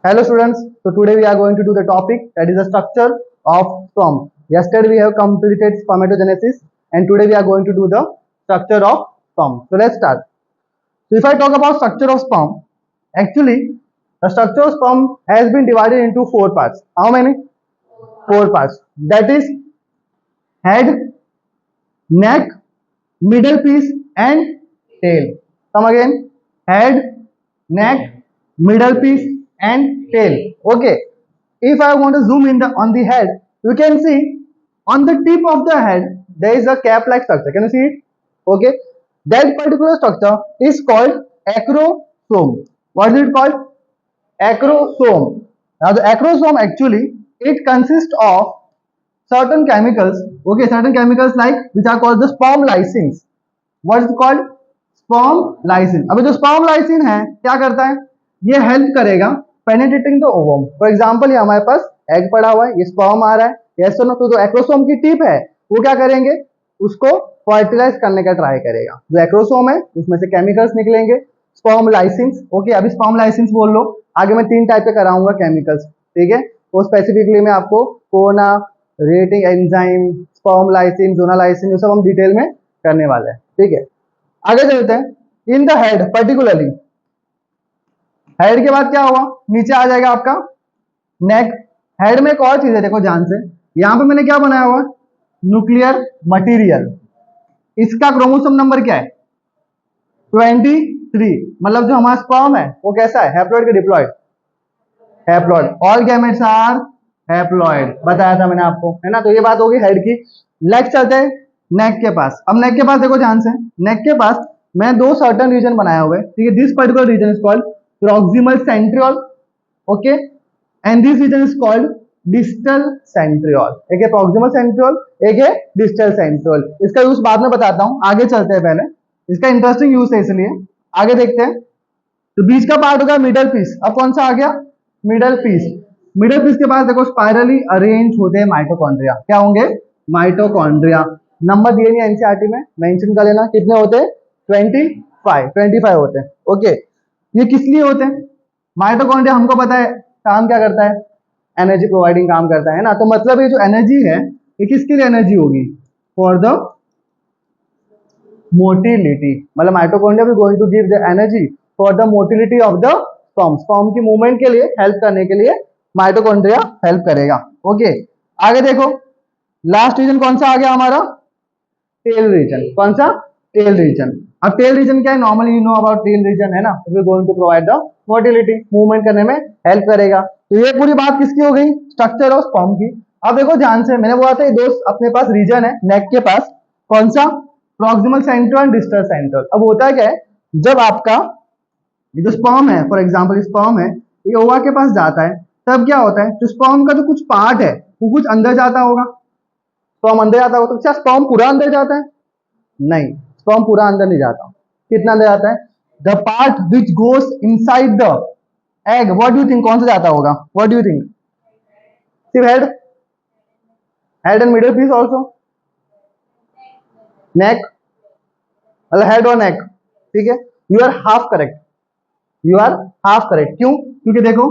Hello students, so today we are going to do the topic that is the structure of sperm. Yesterday we have completed spermatogenesis and today we are going to do the structure of sperm. So let's start. So if I talk about structure of sperm, actually the structure of sperm has been divided into four parts. How many? Four parts. That is head, neck, middle piece and tail. Come again. Head, neck, middle piece and tail. Okay. If I want to zoom in on the head, you can see on the tip of the head there is a cap-like structure. Can you see it? Okay. That particular structure is called acrosome. What is it called? Acrosome. Now the acrosome actually it consists of certain chemicals, okay, certain chemicals like which are called the sperm lysins. What is called? Sperm lysine. अभी जो sperm lysine है क्या करता है? ये help करेगा penetrating the ovum. For example ये हमारे पास एग पड़ा हुआ है, ये स्पर्म आ रहा है, यस और नो. तो जो एक्रोसोम की टिप है वो क्या करेंगे? उसको फर्टिलाइज करने का ट्राई करेगा. जो एक्रोसोम है उसमें से केमिकल्स निकलेंगे, स्पर्म लाइसिन्स. ओके, अभी स्पर्म लाइसिन्स बोल लो, आगे मैं 3 टाइप के कराऊंगा केमिकल्स. ठीक है, वो स्पेसिफिकली मैं आपको कोना, रेटिंग एंजाइम, स्पर्म लाइसिन, जोना लाइसिन, ये सब हम डिटेल में करने वाले हैं. ठीक है, आगे चलते हैं. In the head particularly, head के बाद क्या होगा? नीचे आ जाएगा आपका नेक. हेड में एक और चीज है, देखो ध्यान से. यहां पे मैंने क्या बनाया हुआ? Nuclear material. इसका क्रोमोसोम नंबर क्या है? 23. मतलब जो हमारा स्पर्म है वो कैसा है? हैप्लॉइड के diploid? Haploid. All gametes are haploid. बताया था मैंने आपको, है ना. तो ये बात होगी हेड की. नेक्स्ट चलते हैं नेक के पास. अब नेक के पास देखो ध्यान से. नेक के पास मैं 2 सर्टन रीजन बनाया हुआ है. ठीक है, this particular region is called proximal centriole, okay, and this region is called distal centriole. एक है proximal centriole, एक है distal centriole. इसका यूज बाद में बताता हूं, आगे चलते हैं. पहले इसका इंटरेस्टिंग यूज है, इसलिए आगे देखते हैं. तो बीच का पार्ट होगा मिडल पीस. अब कौन सा आ गया? Middle piece. मिडल पीस के पास देखो स्पाइरली अरेंज होते हैं माइटोकॉन्ड्रिया. क्या होंगे? माइटोकॉन्ड्रिया. नंबर दिए नहीं एनसीईआरटी में, मेंशन कर लेना. कितने होते हैं? 25 होते हैं. ओके, ये किस लिए होते हैं? माइटोकॉन्ड्रिया हमको पता है काम क्या करता है? एनर्जी प्रोवाइडिंग काम करता है ना. तो मतलब ये जो एनर्जी है ये किसके लिए एनर्जी होगी? For the motility. मतलब माइटोकॉन्ड्रिया भी going to give the energy for the motility of the sperm. Sperm की मूवमेंट के लिए, हेल्प करने के लिए माइटोकॉन्ड्रिया हेल्प करेगा. ओके, आगे देखो. लास्ट रीजन कौन सा आ गया हमारा? Tail region. कौन सा? Tail region. अब टेल रीजन क्या है? Normally you know about tail region, है ना. It will going to provide the motility, movement करने में हेल्प करेगा. तो ये पूरी बात किसकी हो गई? स्ट्रक्चर ऑफ स्पर्म की. अब देखो ध्यान से, मैंने बोला था ये 2 अपने पास रीजन है नेक के पास. कौन सा? Proximal centriole and distal centriole. अब होता क्या है, जब आपका ये जो स्पर्म है, फॉर एग्जांपल स्पर्म है, ये ओवा के पास जाता है, तब क्या होता है? जो स्पर्म का जो कुछ पार्ट है वो कुछ अंदर जाता होगा. स्पर्म अंदर जाता होगा. तो क्या स्पर्म पूरा अंदर जाता है? नहीं, स्पर्म पूरा अंदर नहीं जाता. कितना अंदर जाता है? The part which goes inside the egg. What do you think, कौन सा जाता होगा? What do you think? सिर्फ head? Head and middle piece also? Neck? मतलब हेड और नेक. ठीक है, you are half correct. You are half correct. क्यों? क्योंकि देखो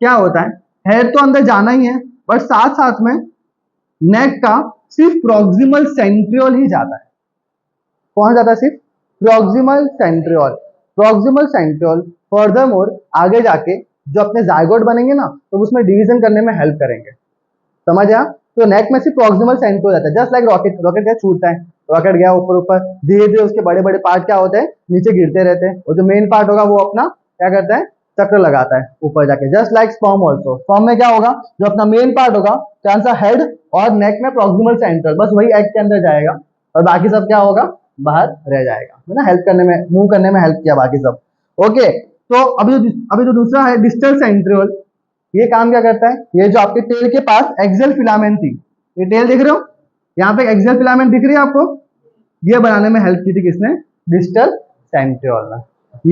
क्या होता है, हेड तो अंदर जाना ही है, बट साथ साथ में नेक का सिर्फ प्रॉक्सिमल सेंट्रियोल ही जाता है. कौन जाता है? सिर्फ proximal centriole. Proximal centriole furthermore आगे जाके जो अपने जायगोट बनेंगे ना, तो उसमें डिवीजन करने में हेल्प करेंगे. समझ आया? तो नेक में सिर्फ प्रॉक्सिमल सेंट्रियोल जाता है. Just like rocket. रॉकेट क्या छूटता है? रॉकेट गया ऊपर ऊपर, धीरे धीरे उसके बड़े बड़े पार्ट क्या होते हैं? नीचे गिरते रहते हैं. और जो मेन पार्ट होगा वो अपना क्या करता है? चक्र लगाता है ऊपर जाके. Just like sperm also. Sperm में क्या होगा? जो अपना मेन पार्ट होगा, कौन सा? हेड. और नेक में प्रॉक्सिमल सेंट्रियोल, बस वही एग के अंदर जाएगा और बाकी सब क्या होगा? बाहर रह जाएगा, है ना. हेल्प करने में, मूव करने में हेल्प किया बाकी सब. ओके, तो अभी जो दूसरा है डिस्टल सेंट्रियोल, ये काम क्या करता है? ये जो आपके टेल के पास एक्सियल फिलामेंट थी, ये टेल देख रहे हो, यहाँ पे एक्सियल फिलामेंट दिख रही है आपको, ये बनाने में हेल्प की थी किसने? डिस्टल सेंट्रियोल ने.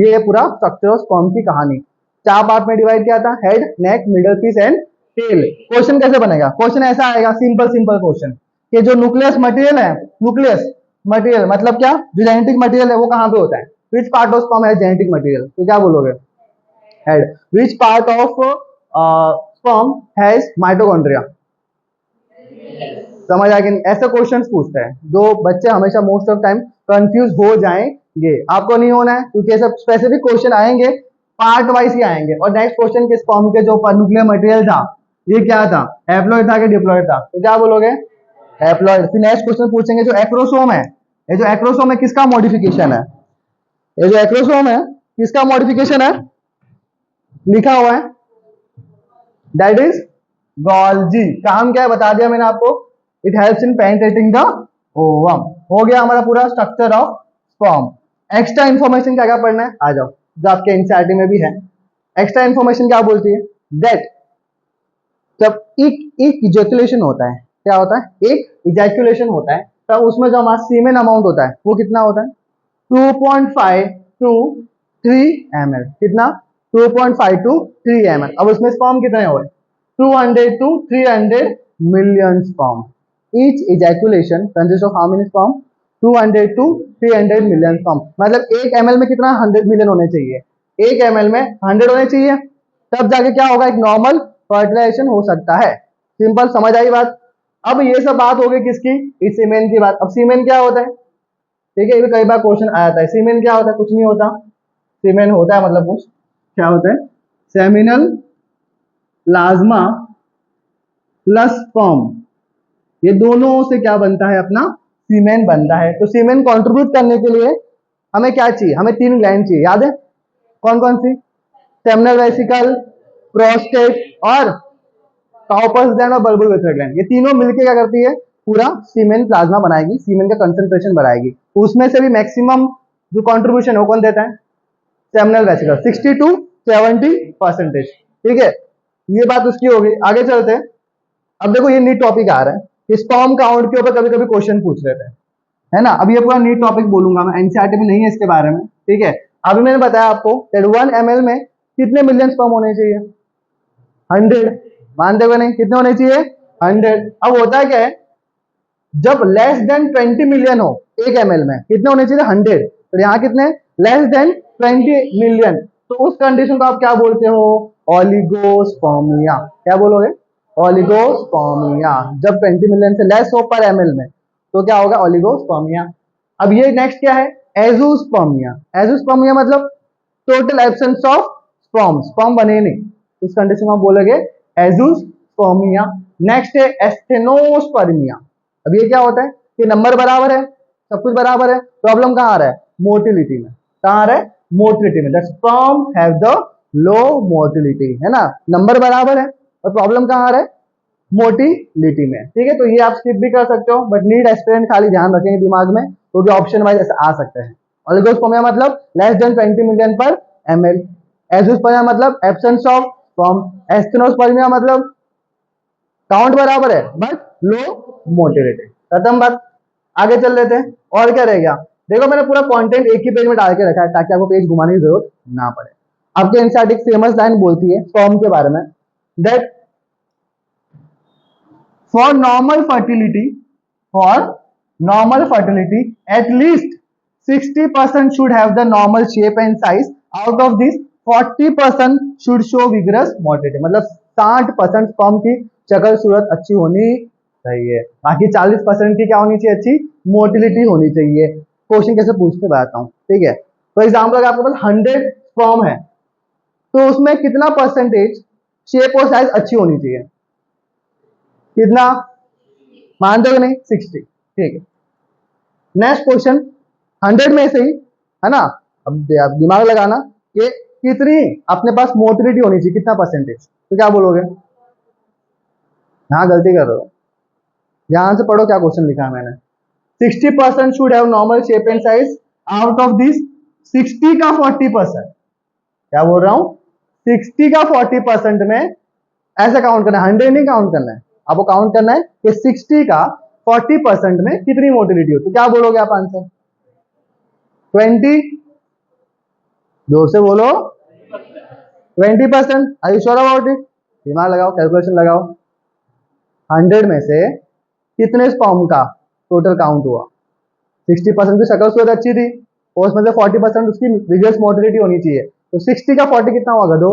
ये पूरा स्ट्रक्चर ऑफ स्पर्म की कहानी 4 पार्ट में डिवाइड किया था. Head, neck, middle piece and tail. Question कैसे बनेगा? क्वेश्चन ऐसा आएगा, सिंपल क्वेश्चन, कि जो न्यूक्लियस मटेरियल है, न्यूक्लियस मटेरियल मतलब क्या? जो जेनेटिक मटेरियल है वो कहाँ पे होता है? विच पार्ट ऑफ स्पर्म है जेनेटिक मटेरियल? तो क्या बोलोगे? Head. Which part of sperm has mitochondria? समझ आ गया? ऐसे क्वेश्चंस पूछते हैं जो बच्चे हमेशा मोस्ट ऑफ टाइम कंफ्यूज हो जाएंगे। आपको नहीं होना है क्योंकि सब स्पेसिफिक क्वेश्चन आएंगे, पार्ट वाइज ही आएंगे। और नेक्स्ट क्वेश्चन के स्पर्म के जो न्यूक्लियर मटेरियल था ये क्या था, हैप्लॉइड था कि डिप्लॉइड था? तो क्या बोलोगे? हैप्लॉइड। फिर नेक्स्ट क्वेश्चन पूछेंगे जो एक्रोसोम है, ये जो एक्रोसोम है किसका मॉडिफिकेशन है? ये जो एक्रोसोम है किसका मॉडिफिकेशन है? लिखा हुआ है, दैट इज गोल्जी। काम क्या है बता दिया मैंने आपको, it helps in penetrating the ovum. हो गया हमारा पूरा structure of sperm. Extra information क्या क्या पढ़ना है, आ जाओ, जो आपके एनसीईआरटी में भी है। एक्स्ट्रा इंफॉर्मेशन क्या बोलती है, दैट जब एक इजैकुलेशन होता है, क्या होता है, एक इजैकुलेशन होता है, तब उसमें जो हमारा सीमेन अमाउंट होता है वो कितना होता है? 2.5 टू 3 ml। कितना? 2.5 टू 3 ml। अब उसमें स्पर्म कितने हुए? 200 to 300 million sperm. Each ejaculation consist of how many sperm? 200 to 300 million sperm. मतलब 1 ml में कितना? 100 मिलियन होने चाहिए। 1 ml में 100 होने चाहिए, तब जाके क्या होगा, एक नॉर्मल फर्टिलाइजेशन हो सकता है। सिंपल, समझ आई बात? अब ये सब बात हो गई किसकी? इस सीमेन की बात। अब सीमेन क्या होता है? ठीक है, ये भी कई बार क्वेश्चन आया था। सीमेन क्या होता है? कुछ नहीं होता। सीमेन होता है मतलब कुछ, क्या होता है? सेमिनल प्लाज्मा प्लस स्पर्म, ये दोनों से क्या बनता है? अपना सीमेन बनता है। तो सीमेन कंट्रीब्यूट करने के लिए हमें क्या चाहिए? हमें 3 ग्लैंड चाहिए, याद है? कौन कौन सी? सेमिनल वेसिकल, प्रोस्टेट और काउपर्स ग्लैंड और बल्बोरेटरी ग्लैंड। ये तीनों मिलके क्या करती है? पूरा सीमेन प्लाज्मा बनाएगी, सीमेन का कंसंट्रेशन बढ़ाएगी। उसमें से भी मैक्सिमम जो कंट्रीब्यूशन है कौन देता है? Seminal vesicle, 60 to 70%। ठीक है, ये बात उसकी हो गई। आगे चलते हैं। अब देखो ये नीट टॉपिक आ रहा है कि स्पर्म काउंट के ऊपर कभी कभी क्वेश्चन पूछ लेते हैं, है ना? अब ये पूरा नीट टॉपिक बोलूंगा मैं, एनसीईआरटी में नहीं है इसके बारे में। ठीक है, अभी मैंने बताया आपको 1 ml में कितने मिलियन स्पर्म होने चाहिए? 100। मानते हो नहीं? कितने होने चाहिए? 100। अब होता क्या है, जब लेस देन 20 मिलियन हो 1 ml में, कितने होने चाहिए? 100। तो यहाँ कितने? Less than 20 million. तो उस कंडीशन को आप क्या बोलते हो? ओलिगोस्पर्मिया। क्या बोलोगे? ओलिगोस्पर्मिया। जब 20 मिलियन से लेस हो पर ml में तो क्या होगा? ओलिगोस्पर्मिया। अब ये नेक्स्ट क्या है? एजोस्पर्मिया। एजोस्पर्मिया मतलब total absence of sperm, sperm बने नहीं, उस कंडीशन में आप बोलोगे एजोस्पर्मिया। नेक्स्ट है एस्थेनोस्पर्मिया। अब ये क्या होता है कि नंबर बराबर है, सब कुछ बराबर है, प्रॉब्लम कहाँ आ रहा है? मोटिलिटी में। कहाँ आ रहा है? मोटिलिटी में। The sperm have the low motility, है ना? नंबर बराबर है और प्रॉब्लम कहाँ आ रहा है? मोटिलिटी में। ठीक है, तो ये आप स्किप भी कर सकते हो, बट नीड एस्पिरेंट खाली ध्यान रखेंगे दिमाग में, तो भी ऑप्शन वाइज ऐसे आ सकते हैं। ओलिगोस्पर्मिया मतलब लेस देन 20 मिलियन पर ml। एजोस्पर्मिया मतलब एब्सेंस ऑफ स्पर्म। एस्थेनोस्पर्मिया मतलब काउंट बराबर है बट लो मोटिलिटी। खत्म बात, आगे चल लेते हैं। और क्या रह गया? देखो मैंने पूरा कंटेंट एक ही पेज में डाल के रखा है ताकि आपको पेज घुमाने की जरूरत ना पड़े। आपके एनसीईआरटी फेमस लाइन बोलती है स्पर्म के बारे में, that for normal fertility, for normal fertility at least 60% should have the normal shape and size. Out of this 40% should show vigorous motility। मतलब 60% स्पर्म की शक्ल सूरत अच्छी होनी चाहिए, बाकी 40% की क्या होनी चाहिए? अच्छी मोटिलिटी होनी चाहिए। क्वेश्चन कैसे पूछते बताता हूँ। ठीक है, तो एग्जाम्पल अगर आपके पास 100 स्पर्म है तो उसमें कितना परसेंटेज शेप और साइज अच्छी होनी चाहिए? कितना? मानते हो नहीं? 60। ठीक है, नेक्स्ट क्वेश्चन 100 में से ही, है ना? अब दिमाग लगाना कि कितनी अपने पास मोटिलिटी होनी चाहिए, कितना परसेंटेज? तो क्या बोलोगे? हाँ, गलती कर रहे हो, ध्यान से पढ़ो क्या क्वेश्चन लिखा है मैंने। 60% should have normal shape and size. Out of this 60 का 40%, क्या बोल रहा हूं? 60 का 40% में ऐसा काउंट करना है, 100 नहीं काउंट करना है आपको, काउंट करना है कि 60 का 40% में कितनी मोटिलिटी हो। तो क्या बोलोगे आप आंसर? 20। जोर से बोलो, 20%। Are you sure about it? दिमाग लगाओ, कैलकुलेशन लगाओ। 100 में से कितने स्पर्म का टोटल काउंट हुआ? 60% की शक्ल सूरत अच्छी थी और उसमें से 40% उसकी विगरस मोटिलिटी होनी चाहिए। तो 60 का 40 कितना हुआ गधो?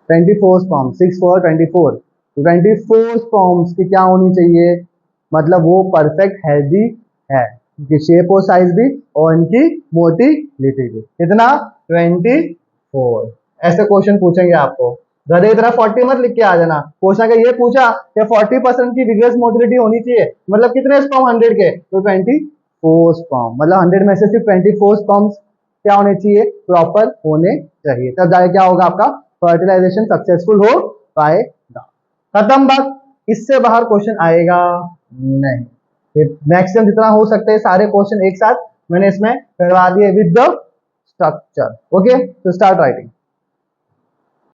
24 स्पर्म, 6 4 24, तो 24 स्पर्म्स की क्या होनी चाहिए, मतलब वो परफेक्ट हेल्दी है, इनकी शेप और साइज भी और इनकी मोटिलिटी भी। कितना? 24। ऐसे क्वेश्चन पूछेंगे आपको, गधे की तरह 40 मत लिख के आ जाना। क्वेश्चन अगर ये पूछा कि 40% की विग्रेस मोटिलिटी होनी चाहिए, मतलब कितने स्पर्म 100 के, तो 24 स्पर्म, मतलब 100 में से सिर्फ 24 स्पर्म्स क्या होने चाहिए, प्रॉपर होने चाहिए, तब जाके क्या होगा, आपका फर्टिलाइजेशन सक्सेसफुल हो पाएगा। खत्म बात, इससे बाहर क्वेश्चन आएगा नहीं। मैक्सिमम जितना हो सकता है सारे क्वेश्चन एक साथ मैंने इसमें करवा दिए विद द स्ट्रक्चर। ओके, तो स्टार्ट राइटिंग।